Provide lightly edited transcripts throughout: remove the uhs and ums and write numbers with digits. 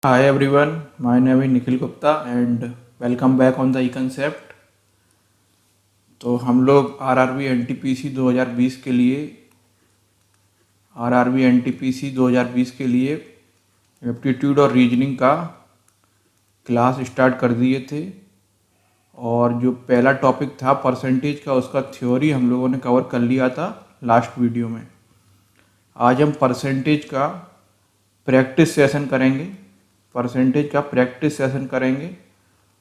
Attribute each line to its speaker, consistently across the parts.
Speaker 1: Hi everyone, my name is Nikhil Gupta and welcome back on the e-concept। तो हम लोग RRB NTPC 2020 के लिए एप्टीट्यूड और रीजनिंग का क्लास स्टार्ट कर दिए थे। और जो पहला टॉपिक था परसेंटेज का, उसका थ्योरी हम लोगों ने कवर कर लिया था लास्ट वीडियो में। आज हम परसेंटेज का प्रैक्टिस सेशन करेंगे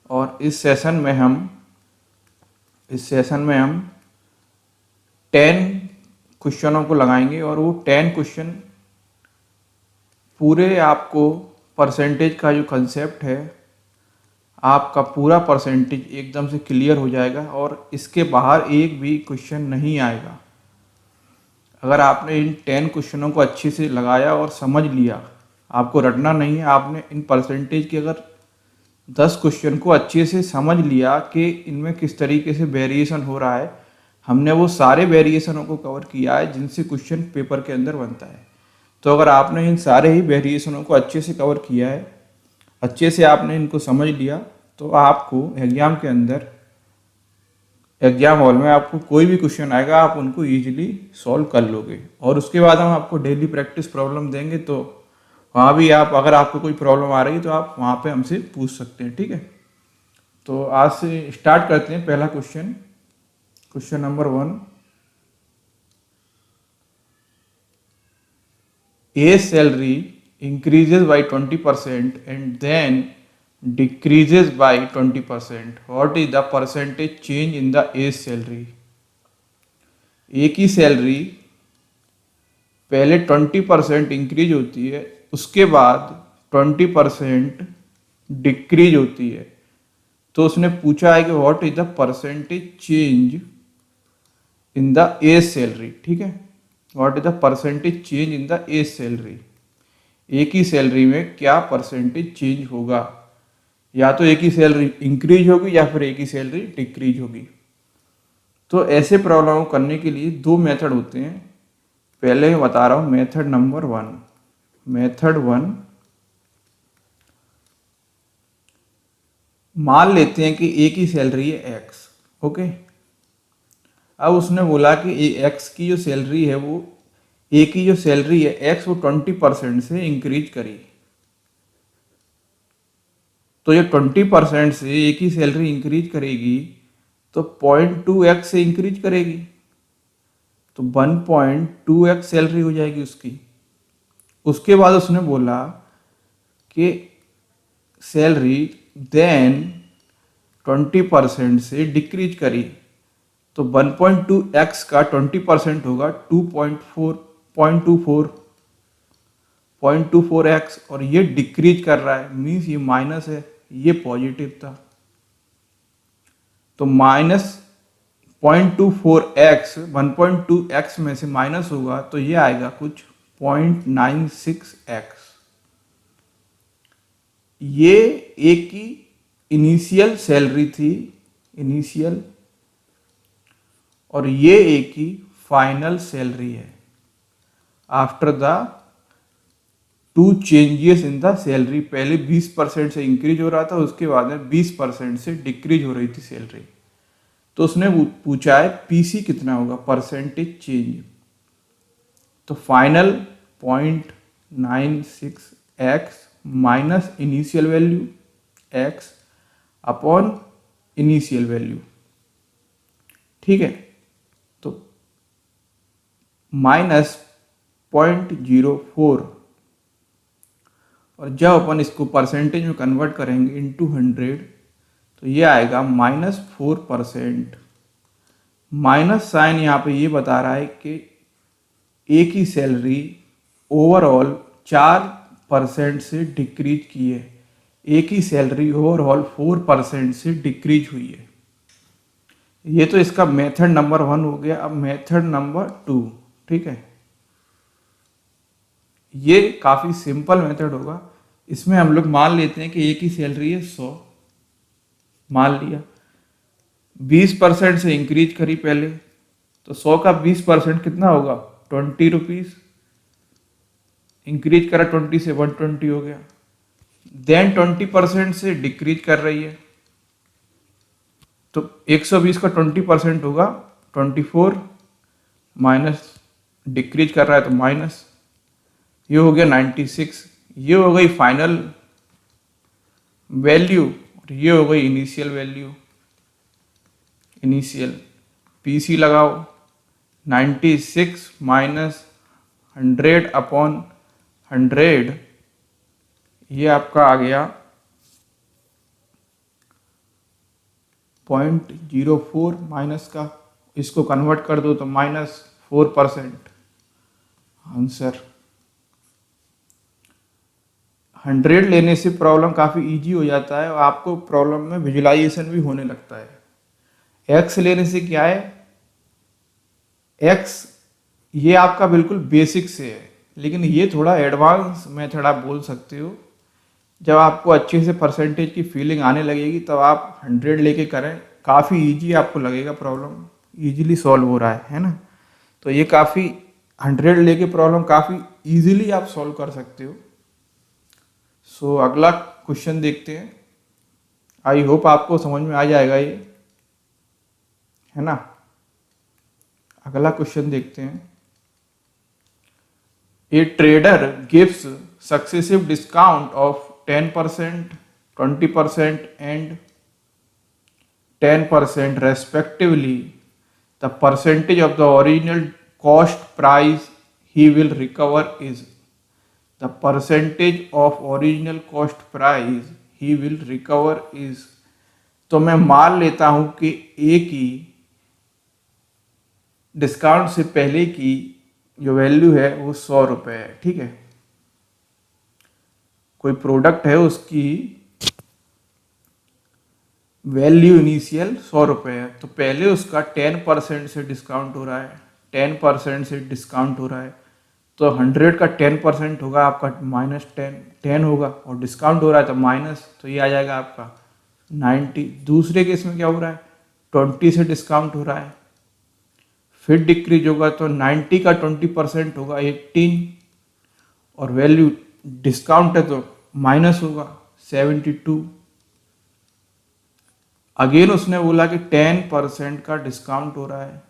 Speaker 1: और इस सेशन में हम 10 क्वेश्चनों को लगाएंगे और वो 10 क्वेश्चन पूरे आपको परसेंटेज का जो कंसेप्ट है, आपका पूरा परसेंटेज एकदम से क्लियर हो जाएगा और इसके बाहर एक भी क्वेश्चन नहीं आएगा। अगर आपने इन 10 क्वेश्चनों को अच्छे से लगाया और समझ लिया, आपको रटना नहीं है, आपने इन परसेंटेज के अगर 10 क्वेश्चन को अच्छे से समझ लिया कि इनमें किस तरीके से वेरिएशन हो रहा है, हमने वो सारे वेरिएशनों को कवर किया है जिनसे क्वेश्चन पेपर के अंदर बनता है। तो अगर आपने इन सारे ही वेरिएशनों को अच्छे से कवर किया है, अच्छे से आपने इनको समझ लिया, तो आपको एग्जाम हॉल में आपको कोई भी क्वेश्चन आएगा, आप उनको ईजिली सॉल्व कर लोगे। और उसके बाद हम आपको डेली प्रैक्टिस प्रॉब्लम देंगे, तो वहाँ भी अगर आपको कोई प्रॉब्लम आ रही है तो आप वहाँ पे हमसे पूछ सकते हैं, ठीक है। तो आज से स्टार्ट करते हैं। पहला question number 1। A salary increases by 20% and then decreases by 20%. What is the percentage change in the A salary? A की सैलरी पहले 20% इंक्रीज होती है, उसके बाद 20% डिक्रीज होती है। तो उसने पूछा है कि what is the percentage change in the A's salary, ठीक है। What is the percentage change in the A's salary, एक ही सैलरी में क्या परसेंटेज चेंज होगा। या तो एक ही सैलरी इंक्रीज होगी या फिर एक ही सैलरी डिक्रीज होगी। तो ऐसे प्रॉब्लम करने के लिए दो मेथड होते हैं। पहले मैं बता रहा हूं मेथड नंबर 1। मेथड 1, मान लेते हैं कि एक ही सैलरी है एक्स, ओके। अब उसने बोला कि एक्स की जो सैलरी है, वो ए की जो सैलरी है एक्स, वो 20% से इंक्रीज करी। तो ये 20% से ए की सैलरी इंक्रीज करेगी तो 0.2x से इंक्रीज करेगी, तो 1.2x सैलरी हो जाएगी उसकी। उसके बाद उसने बोला कि सैलरी देन 20% से डिक्रीज करी, तो 1.2x का 20% होगा 0.24x, और ये डिक्रीज कर रहा है, मीन्स ये माइनस है, ये पॉजिटिव था। तो माइनस 0.24x 1.2x में से माइनस होगा तो ये आएगा कुछ 0.96x। ये एक की इनिशियल सैलरी थी, इनिशियल, और ये एक की फाइनल सैलरी है after the 2 changes in the salary. पहले 20% से इंक्रीज हो रहा था, उसके बाद में 20% से डिक्रीज हो रही थी सैलरी। तो उसने पूछा है पीसी कितना होगा, परसेंटेज चेंज। तो final 0.96x minus initial value x upon initial value, ठीक है। तो माइनस 0.04, और जब अपन इसको परसेंटेज में कन्वर्ट करेंगे इनटू 100, तो ये आएगा -4%। माइनस साइन यहाँ पे ये बता रहा है कि एक ही सैलरी ओवरऑल 4% से डिक्रीज की है, एक ही सैलरी ओवरऑल 4% से डिक्रीज हुई है। ये तो इसका मेथड नंबर 1 हो गया। अब मेथड नंबर 2, ठीक है। ये काफी सिंपल मेथड होगा। इसमें हम लोग मान लेते हैं कि एक ही सैलरी है 100, मान लिया 20% से इंक्रीज करी पहले, तो 100 का 20% कितना होगा, 20 रुपीज। इंक्रीज करा 20 से 120 हो गया। देन 20% से डिक्रीज कर रही है, तो 120 का 20% होगा 24, माइनस डिक्रीज कर रहा है तो माइनस, ये हो गया 96। ये हो गई फाइनल वैल्यू और ये हो गई इनिशियल वैल्यू। इनिशियल पीसी लगाओ, 96 माइनस 100 अपॉन 100, ये आपका आ गया 0.04 माइनस का, इसको कन्वर्ट कर दो तो -4%। आंसर 100 लेने से प्रॉब्लम काफ़ी इजी हो जाता है और आपको प्रॉब्लम में विजुलाइजेशन भी होने लगता है। एक्स लेने से क्या है, एक्स ये आपका बिल्कुल बेसिक से है, लेकिन ये थोड़ा एडवांस मेथड आप बोल सकते हो। जब आपको अच्छे से परसेंटेज की फीलिंग आने लगेगी तब आप 100 लेके करें, काफ़ी इजी आपको लगेगा, प्रॉब्लम इजीली सॉल्व हो रहा है ना। तो ये काफ़ी 100 लेके प्रॉब्लम काफ़ी इजीली आप सॉल्व कर सकते हो। सो अगला क्वेश्चन देखते हैं। आई होप आपको समझ में आ जाएगा ये, है ना। अगला क्वेश्चन देखते हैं। ए trader gives successive discount of 10%, 20% and 10% respectively. The percentage of the original cost price he will recover is, the percentage of original cost price he will recover is। तो मैं मान लेता हूं कि ए की डिस्काउंट से पहले की जो वैल्यू है वो 100 रुपये है, ठीक है। कोई प्रोडक्ट है उसकी वैल्यू इनिशियल 100 रुपये है, तो पहले उसका 10% से डिस्काउंट हो रहा है, 10% से डिस्काउंट हो रहा है, तो 100 का 10% होगा आपका -10 होगा, और डिस्काउंट हो रहा है तो माइनस, तो ये आ जाएगा आपका 90। दूसरे केस में क्या हो रहा है, 20 से डिस्काउंट हो रहा है, फिर डिक्रीज होगा तो 90 का 20% होगा 18, और वैल्यू डिस्काउंट है तो माइनस होगा 72। अगेन उसने बोला कि 10% का डिस्काउंट हो रहा है,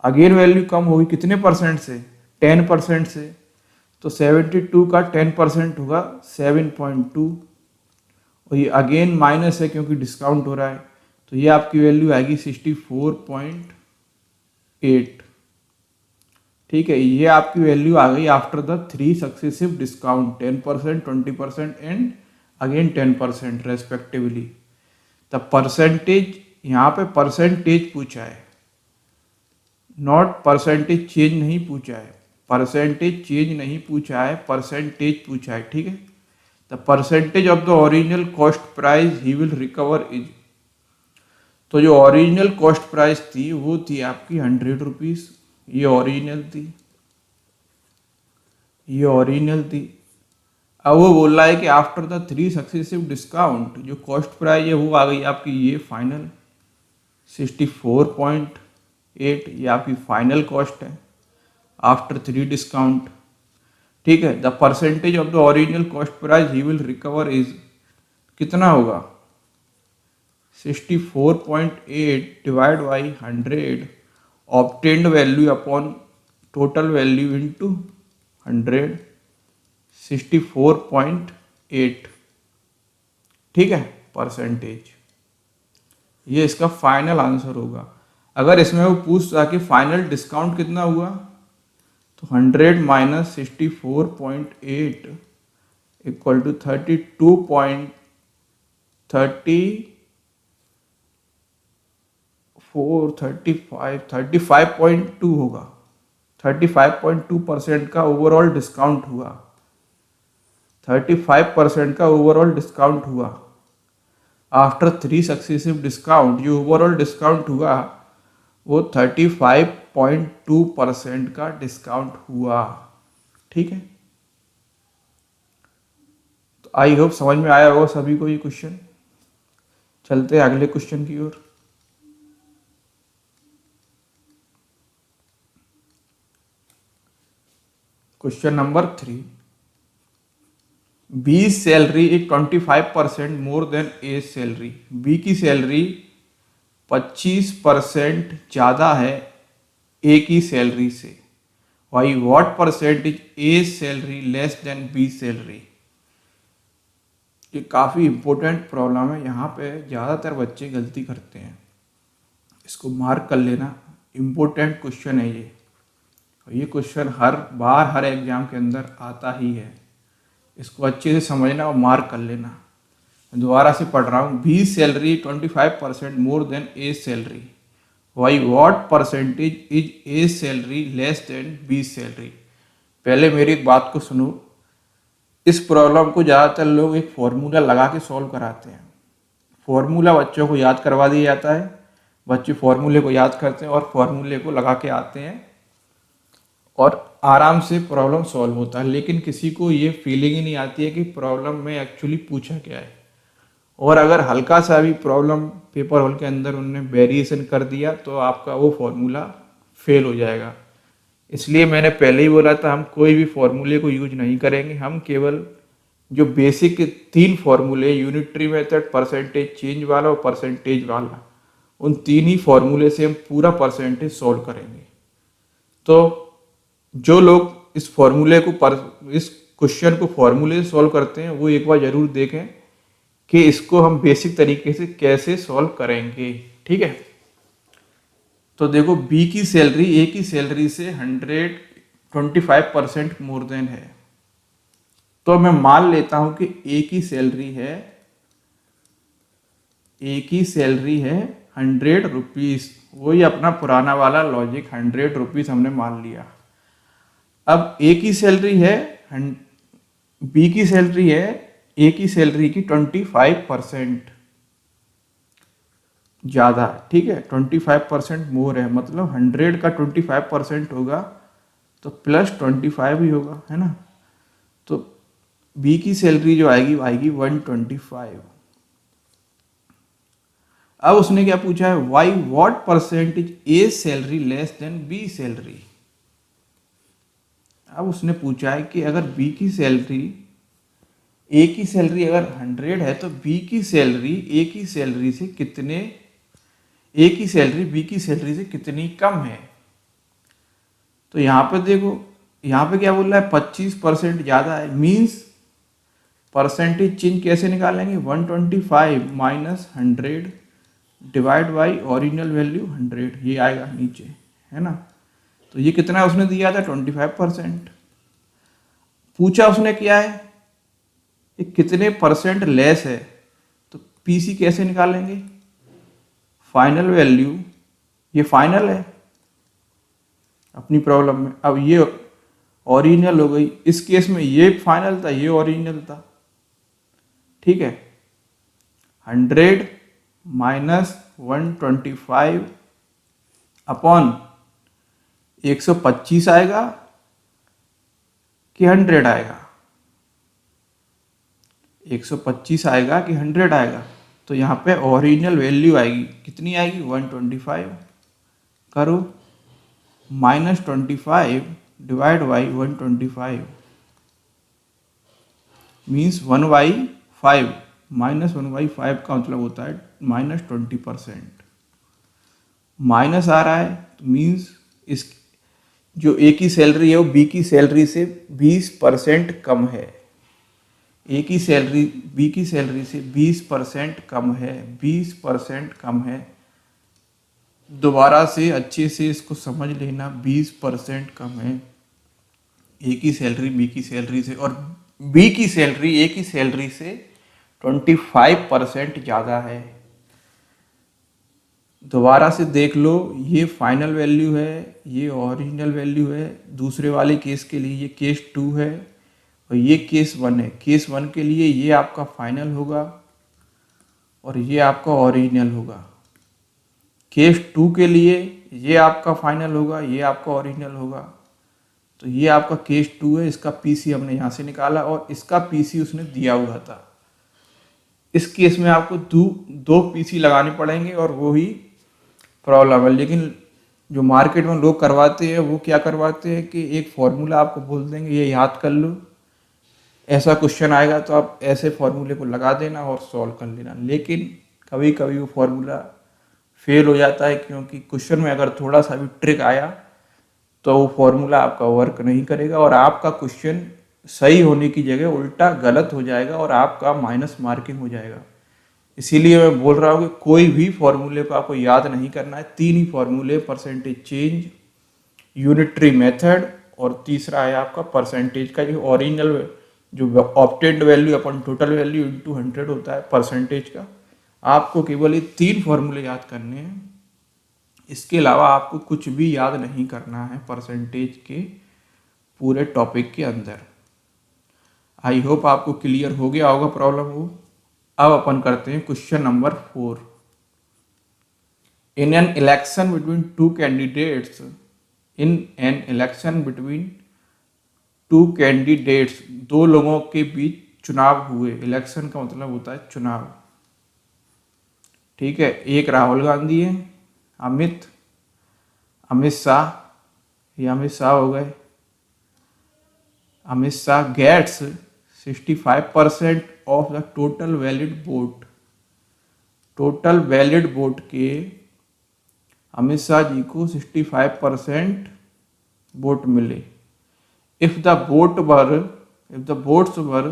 Speaker 1: अगेन वैल्यू कम होगी कितने परसेंट से, 10% से, तो 72 का 10% होगा 7.2, और ये अगेन माइनस है क्योंकि डिस्काउंट हो रहा है, तो ये आपकी वैल्यू आएगी 64.8। ठीक है, ये आपकी वैल्यू आ गई after the 3 successive discount, 10%, 20% and again 10% respectively. The percentage, यहाँ पे परसेंटेज पूछा है, नॉट परसेंटेज चेंज नहीं पूछा है, परसेंटेज चेंज नहीं पूछा है, परसेंटेज पूछा है, ठीक है। The percentage of the original cost price he will recover is, तो जो ओरिजिनल कॉस्ट प्राइस थी वो थी आपकी 100 रुपीज़, ये ओरिजिनल थी, ये ओरिजिनल थी। अब वो बोल रहा है कि आफ्टर द 3 सक्सेसिव डिस्काउंट जो कॉस्ट प्राइस है वो आ गई आपकी ये फाइनल 64.8, ये आपकी फाइनल कॉस्ट है आफ्टर 3 डिस्काउंट, ठीक है। The percentage of the original cost price he will recover is, कितना होगा 64.8 divide by 100 obtained value upon total value into 100, 64.8, ठीक है, परसेंटेज। ये इसका फाइनल आंसर होगा। अगर इसमें वो पूछता कि फाइनल डिस्काउंट कितना हुआ, तो 100 माइनस 64.8 इक्वल टू 35.2 होगा। 35.2% का ओवरऑल डिस्काउंट हुआ, 35% का ओवरऑल डिस्काउंट हुआ आफ्टर 3 सक्सेसिव डिस्काउंट। जो ओवरऑल डिस्काउंट हुआ वो 35.2% का डिस्काउंट हुआ, ठीक है। तो आई होप समझ में आया होगा सभी को ये क्वेश्चन। चलते हैं अगले क्वेश्चन की ओर। Question number 3, B salary is 25% more than A salary. B की सैलरी 25% ज़्यादा है ए की सैलरी से। Why what percentage A salary less than B salary. ये काफ़ी इम्पोर्टेंट प्रॉब्लम है, यहाँ पे ज़्यादातर बच्चे गलती करते हैं, इसको मार्क कर लेना। इम्पोर्टेंट क्वेश्चन है ये, और ये क्वेश्चन हर बार हर एग्जाम के अंदर आता ही है, इसको अच्छे से समझना और मार्क कर लेना। दोबारा से पढ़ रहा हूँ, B salary 25% more than A salary. By what percentage is A salary less than B salary. पहले मेरी एक बात को सुनो, इस प्रॉब्लम को ज़्यादातर लोग एक फॉर्मूला लगा के सॉल्व कराते हैं। फॉर्मूला बच्चों को याद करवा दिया जाता है, बच्चे फॉर्मूले को याद करते हैं और फॉर्मूले को लगा के आते हैं और आराम से प्रॉब्लम सॉल्व होता है। लेकिन किसी को ये फीलिंग ही नहीं आती है कि प्रॉब्लम में एक्चुअली पूछा क्या है, और अगर हल्का सा भी प्रॉब्लम पेपर हॉल के अंदर उन्होंने वेरिएशन कर दिया तो आपका वो फॉर्मूला फेल हो जाएगा। इसलिए मैंने पहले ही बोला था, हम कोई भी फॉर्मूले को यूज नहीं करेंगे, हम केवल जो बेसिक 3 फॉर्मूले, यूनिटरी मेथड, परसेंटेज चेंज वाला और परसेंटेज वाला, उन 3 ही फॉर्मूले से हम पूरा परसेंटेज सॉल्व करेंगे। तो जो लोग इस फॉर्मूले को इस क्वेश्चन को फॉर्मूले से सॉल्व करते हैं वो एक बार जरूर देखें कि इसको हम बेसिक तरीके से कैसे सॉल्व करेंगे। ठीक है, तो देखो, बी की सैलरी ए की सैलरी से 125% मोर देन है, तो मैं मान लेता हूं कि ए की सैलरी है 100 रुपीज। वही अपना पुराना वाला लॉजिक, 100 रुपीज हमने मान लिया। अब ए की सैलरी है, बी की सैलरी है ए की सैलरी की 25% ज़्यादा। ठीक है, 25% मोर है, मतलब 100 का 25% होगा तो प्लस 25 ही होगा, है ना। तो बी की सैलरी जो आएगी वो आएगी 125। अब उसने क्या पूछा है, by what percentage A salary less than B salary. अब उसने पूछा है कि अगर बी की सैलरी, ए की सैलरी अगर 100 है तो बी की सैलरी ए की सैलरी से कितने, ए की सैलरी बी की सैलरी से कितनी कम है। तो यहाँ पे देखो, यहाँ पे क्या बोल रहा है, 25% ज़्यादा है, मीन्स परसेंटेज चेंज कैसे निकालेंगे, 125 minus 100 divide by original value 100, ये आएगा नीचे, है ना। तो ये कितना उसने दिया था, 25%। पूछा उसने क्या है, ये कितने परसेंट लेस है, तो पीसी कैसे निकालेंगे, फाइनल वैल्यू, ये फाइनल है अपनी प्रॉब्लम में। अब ये ओरिजिनल हो गई, इस केस में ये फाइनल था, ये ओरिजिनल था। ठीक है, 100 माइनस 125 अपॉन 125 आएगा कि 100 आएगा, 125 आएगा कि 100 आएगा। तो यहाँ पे ओरिजिनल वैल्यू आएगी, कितनी आएगी, 125 करो, minus 25 divide by 125 means 1/5, minus 1/5 का मतलब होता है माइनस 20%। माइनस आ रहा है तो मीन्स इस जो ए की सैलरी है वो बी की सैलरी से 20% कम है। ए की सैलरी बी की सैलरी से 20% कम है, 20% कम है। दोबारा से अच्छे से इसको समझ लेना, 20% कम है ए की सैलरी बी की सैलरी से, और बी की सैलरी ए की सैलरी से 25% ज़्यादा है। दोबारा से देख लो, ये फाइनल वैल्यू है, ये ओरिजिनल वैल्यू है। दूसरे वाले केस के लिए ये केस 2 है और ये केस 1 है। केस 1 के लिए ये आपका फाइनल होगा और ये आपका ओरिजिनल होगा। केस 2 के लिए ये आपका फाइनल होगा, ये आपका ओरिजिनल होगा। तो ये आपका केस 2 है, इसका पीसी हमने यहाँ से निकाला और इसका पीसी उसने दिया हुआ था। इस केस में आपको दो पीसी लगाने पड़ेंगे और वो ही प्रॉब्लम है। लेकिन जो मार्केट में लोग करवाते हैं वो क्या करवाते हैं कि एक फॉर्मूला आपको बोल देंगे, ये याद कर लो, ऐसा क्वेश्चन आएगा तो आप ऐसे फॉर्मूले को लगा देना और सॉल्व कर लेना। लेकिन कभी कभी वो फॉर्मूला फेल हो जाता है, क्योंकि क्वेश्चन में अगर थोड़ा सा भी ट्रिक आया तो वो फॉर्मूला आपका वर्क नहीं करेगा और आपका क्वेश्चन सही होने की जगह उल्टा गलत हो जाएगा और आपका माइनस मार्किंग हो जाएगा। इसीलिए मैं बोल रहा हूँ कि कोई भी फॉर्मूले को आपको याद नहीं करना है। 3 ही फॉर्मूले, परसेंटेज चेंज, यूनिटरी मेथड और तीसरा है आपका परसेंटेज का जो ओरिजिनल जो ऑब्टेन्ड वैल्यू अपन टोटल वैल्यू इंटू 100 होता है परसेंटेज का। आपको केवल ये 3 फॉर्मूले याद करने हैं, इसके अलावा आपको कुछ भी याद नहीं करना है परसेंटेज के पूरे टॉपिक के अंदर। आई होप आपको क्लियर हो गया होगा प्रॉब्लम वो। अब अपन करते हैं question number 4। In an election between two candidates two candidates, दो लोगों के बीच चुनाव हुए। इलेक्शन का मतलब होता है चुनाव, ठीक है। एक राहुल गांधी है, अमित शाह, ये अमित शाह हो गए। Amit Shah gets 65% of the total valid vote. Total valid vote के अमित शाह जी को 65% वोट मिले। If the votes were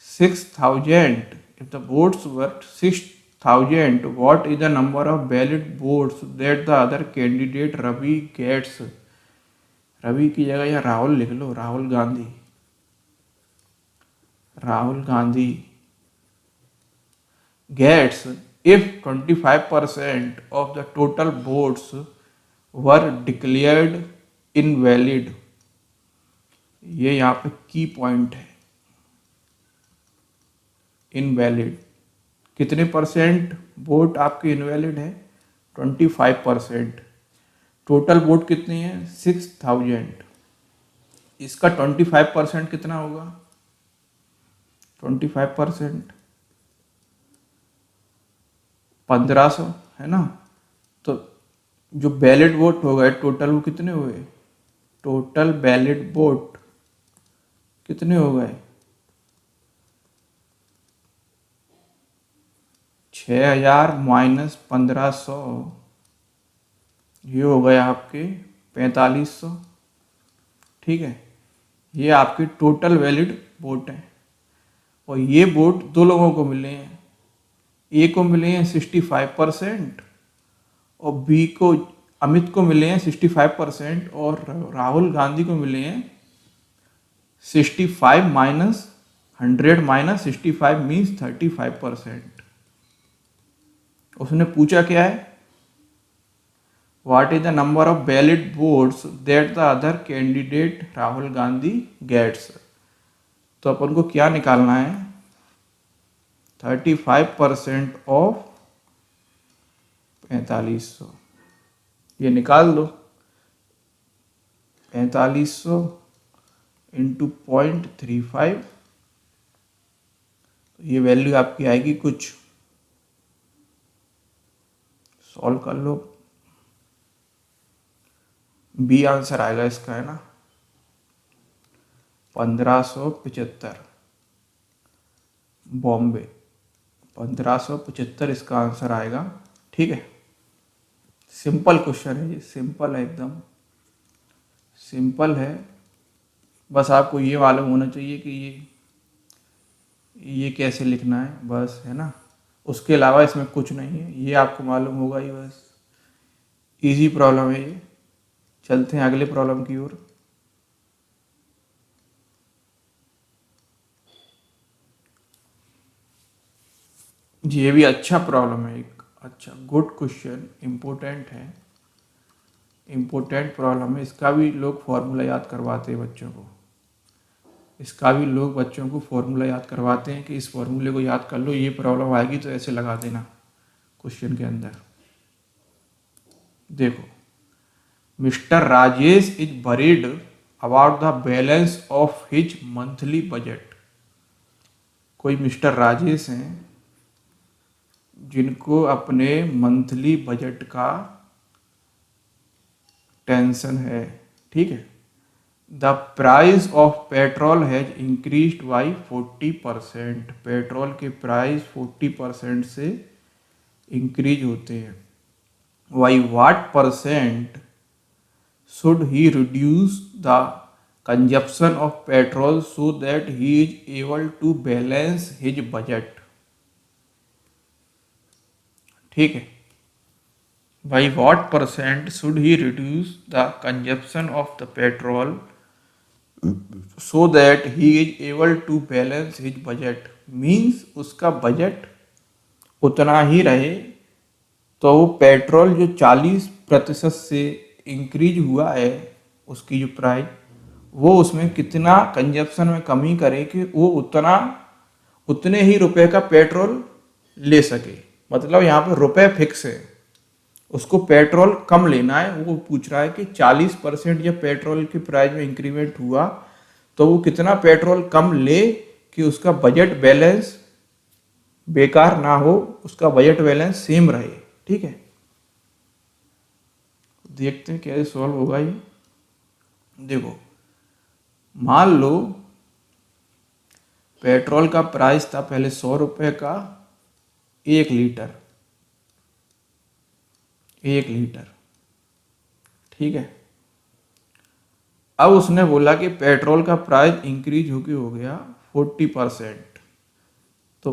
Speaker 1: 6,000, if the votes were 6,000, what is the number of valid votes that the other candidate Ravi gets? Ravi की जगह या राहुल लिख लो, Rahul Gandhi gets if 25% of the total votes were declared invalid। ये यहाँ पे की point है, invalid. कितने परसेंट वोट आपके इनवैलिड है? 25%। टोटल वोट कितनी है? 6,000। इसका 25% कितना होगा? 25% 1500 है ना। तो जो वैलिड वोट हो गए टोटल, वो कितने हुए? टोटल वैलिड वोट कितने हो गए? 6,000 माइनस 1500, ये हो गए आपके 4500, ठीक है। ये आपके टोटल वैलिड वोट है और ये वोट दो लोगों को मिले हैं। ए को मिले हैं 65% और बी को, अमित को मिले हैं 65% और राहुल गांधी को मिले हैं 65 माइनस 100 माइनस 65 मीन्स 35%। उसने पूछा क्या है? What is the number of valid votes that the other candidate Rahul Gandhi gets. तो अपन को क्या निकालना है? 35% ऑफ 4500, ये निकाल दो। 4500 इंटू 0.35, तो ये वैल्यू आपकी आएगी कुछ, सॉल्व कर लो। बी आंसर आएगा इसका, है ना, 1575। बॉम्बे 1575 इसका आंसर आएगा, ठीक है। सिंपल क्वेश्चन है ये, सिंपल है, एकदम सिंपल है। बस आपको ये मालूम होना चाहिए कि ये कैसे लिखना है, बस, है ना। उसके अलावा इसमें कुछ नहीं है, ये आपको मालूम होगा ही बस। इजी प्रॉब्लम है ये। चलते हैं अगले प्रॉब्लम की ओर। ये भी अच्छा प्रॉब्लम है, एक अच्छा गुड क्वेश्चन, इम्पोर्टेंट है, इम्पोर्टेंट प्रॉब्लम है। इसका भी लोग फॉर्मूला याद करवाते हैं बच्चों को, इसका भी लोग बच्चों को फॉर्मूला याद करवाते हैं कि इस फॉर्मूले को याद कर लो, ये प्रॉब्लम आएगी तो ऐसे लगा देना क्वेश्चन के अंदर। देखो, mister Rajesh is worried about the balance of his monthly budget. कोई मिस्टर राजेश हैं जिनको अपने मंथली बजट का टेंशन है, ठीक है। The price of petrol has increased by 40%। Petrol के प्राइस 40% से इंक्रीज होते हैं। By what percent should he reduce the consumption of petrol so that he is able to balance his budget. ठीक है, by what percent should he reduce the consumption of the petrol so that he is able to balance his budget. Means उसका budget उतना ही रहे। तो वो petrol जो 40% से इंक्रीज हुआ है उसकी जो प्राइस, वो उसमें कितना कंजप्शन में कमी करे कि वो उतने ही रुपए का पेट्रोल ले सके। मतलब यहाँ पे रुपए फिक्स है, उसको पेट्रोल कम लेना है। वो पूछ रहा है कि 40% जब पेट्रोल की प्राइस में इंक्रीमेंट हुआ तो वो कितना पेट्रोल कम ले कि उसका बजट बैलेंस बेकार ना हो, उसका बजट बैलेंस सेम रहे। ठीक है, देखते हैं कैसे सॉल्व होगा ये। देखो, मान लो पेट्रोल का प्राइस था पहले 100 रुपये का 1 लीटर। ठीक है, अब उसने बोला कि पेट्रोल का प्राइस इंक्रीज हो गया 40%। तो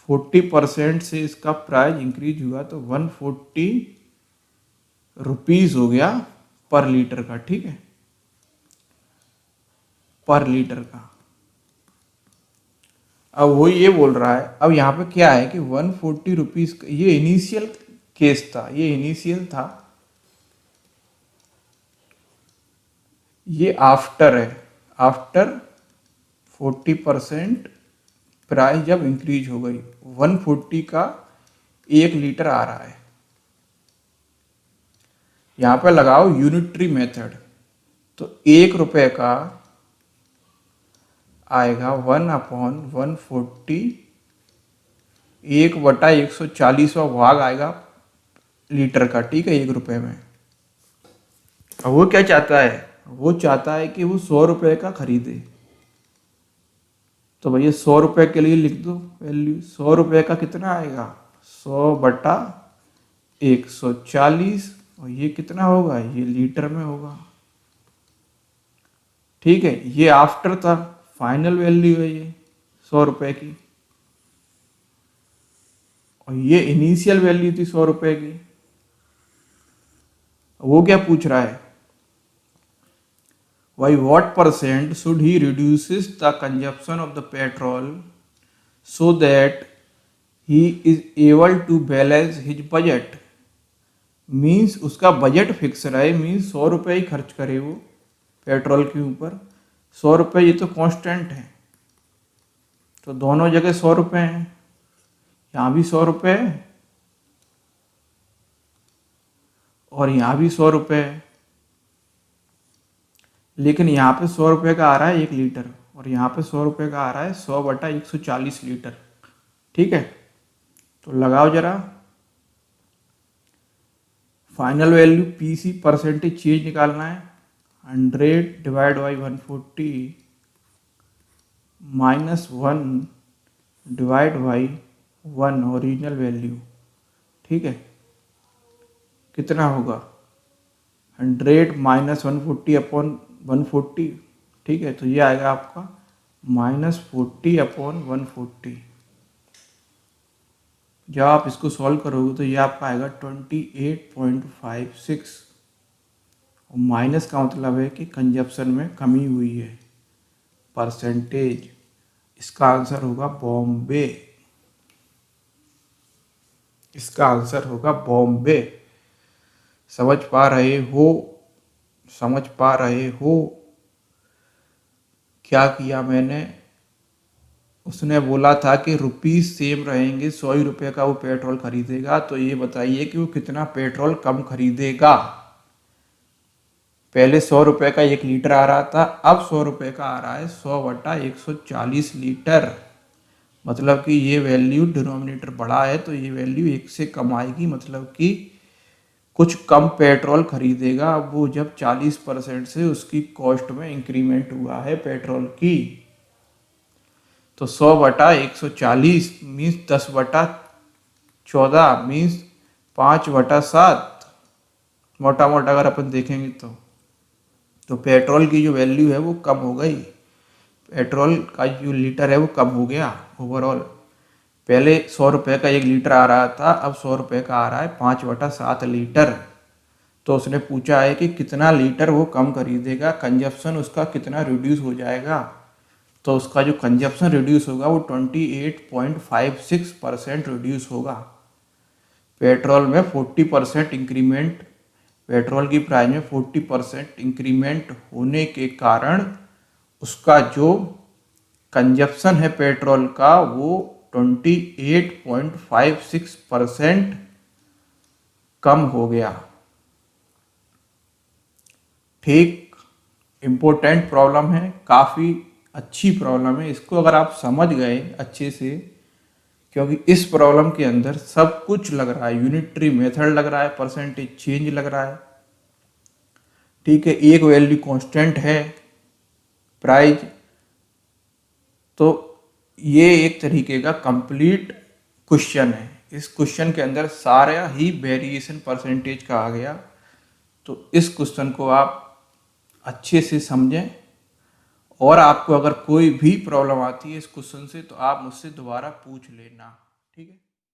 Speaker 1: 40% से इसका प्राइस इंक्रीज हुआ तो 140 रुपीज हो गया पर लीटर का। ठीक है, पर लीटर का। अब वो ये बोल रहा है, अब यहाँ पे क्या है कि 140 रुपीज, ये इनिशियल केस था, ये इनिशियल था, ये आफ्टर है। आफ्टर 40% प्राइस जब इंक्रीज हो गई, 140 का 1 लीटर आ रहा है। यहां पर लगाओ यूनिटरी मेथड, तो 1 रुपए का आएगा 1/140, 1/140 भाग आएगा लीटर का। ठीक है, 1 रुपए में। अब वो क्या चाहता है, वो चाहता है कि वो 100 रुपए का खरीदे। तो भैया 100 रुपए के लिए लिख दो वैल्यू। 100 रुपए का कितना आएगा, 100/140, और ये कितना होगा, ये लीटर में होगा। ठीक है, ये आफ्टर था, फाइनल वैल्यू है ये 100 रुपए की, और ये इनिशियल वैल्यू थी 100 रुपए की। वो क्या पूछ रहा है, by what percent should he reduces the consumption of the petrol so that he is able to balance his budget। Means उसका बजट फिक्स रहे, मीन्स 100 रुपये ही खर्च करे वो पेट्रोल के ऊपर। 100 रुपये ये तो कांस्टेंट है, तो दोनों जगह 100 रुपये हैं, यहाँ भी 100 रुपये है और यहाँ भी 100 रुपये है। लेकिन यहाँ पे 100 रुपये का आ रहा है 1 लीटर, और यहाँ पे 100 रुपये का आ रहा है 100/140 लीटर। ठीक है, तो लगाओ जरा final value, PC percentage change निकालना है। 100 divide by 140 minus 1 divide by 1 original value. ठीक है, कितना होगा, 100 माइनस 140/140। ठीक है, तो ये आएगा आपका -40/140। जब आप इसको सॉल्व करोगे तो ये आपका आएगा 28.56, और माइनस का मतलब है कि कंजप्शन में कमी हुई है, परसेंटेज। इसका आंसर होगा बॉम्बे। इसका आंसर होगा बॉम्बे। समझ पा रहे हो क्या किया मैंने। उसने बोला था कि रुपीज सेम रहेंगे, 100 ही रुपये का वो पेट्रोल खरीदेगा। तो ये बताइए कि वो कितना पेट्रोल कम खरीदेगा। पहले 100 रुपये का 1 लीटर आ रहा था, अब 100 रुपये का आ रहा है 100/140 लीटर। मतलब कि ये वैल्यू डिनोमिनेटर बड़ा है तो ये वैल्यू 1 से कम आएगी, मतलब कि कुछ कम पेट्रोल खरीदेगा, वो जब 40% से उसकी कॉस्ट में इंक्रीमेंट हुआ है पेट्रोल की। तो 100/140 मीन्स 10/14 मीन्स 5/7, मोटा मोटा अगर अपन देखेंगे तो पेट्रोल की जो वैल्यू है वो कम हो गई, पेट्रोल का जो लीटर है वो कम हो गया ओवरऑल। पहले 100 रुपये का 1 लीटर आ रहा था, अब 100 रुपये का आ रहा है 5/7 लीटर। तो उसने पूछा है कि कितना लीटर वो कम खरीदेगा, कंजप्शन उसका कितना रिड्यूस हो जाएगा। तो उसका जो कंजप्शन रिड्यूस होगा वो 28.56% रिड्यूस होगा। पेट्रोल में 40% इंक्रीमेंट, पेट्रोल की प्राइस में 40% इंक्रीमेंट होने के कारण उसका जो कंजप्शन है पेट्रोल का वो 28.56% कम हो गया। ठीक, इम्पोर्टेंट प्रॉब्लम है, काफ़ी अच्छी प्रॉब्लम है। इसको अगर आप समझ गए अच्छे से, क्योंकि इस प्रॉब्लम के अंदर सब कुछ लग रहा है, यूनिटरी मेथड लग रहा है, परसेंटेज चेंज लग रहा है। ठीक है, एक वैल्यू कांस्टेंट है प्राइस। तो ये एक तरीके का कंप्लीट क्वेश्चन है। इस क्वेश्चन के अंदर सारा ही वेरिएशन परसेंटेज का आ गया। तो इस क्वेश्चन को आप अच्छे से समझें, और आपको अगर कोई भी प्रॉब्लम आती है इस क्वेश्चन से तो आप मुझसे दोबारा पूछ लेना। ठीक है।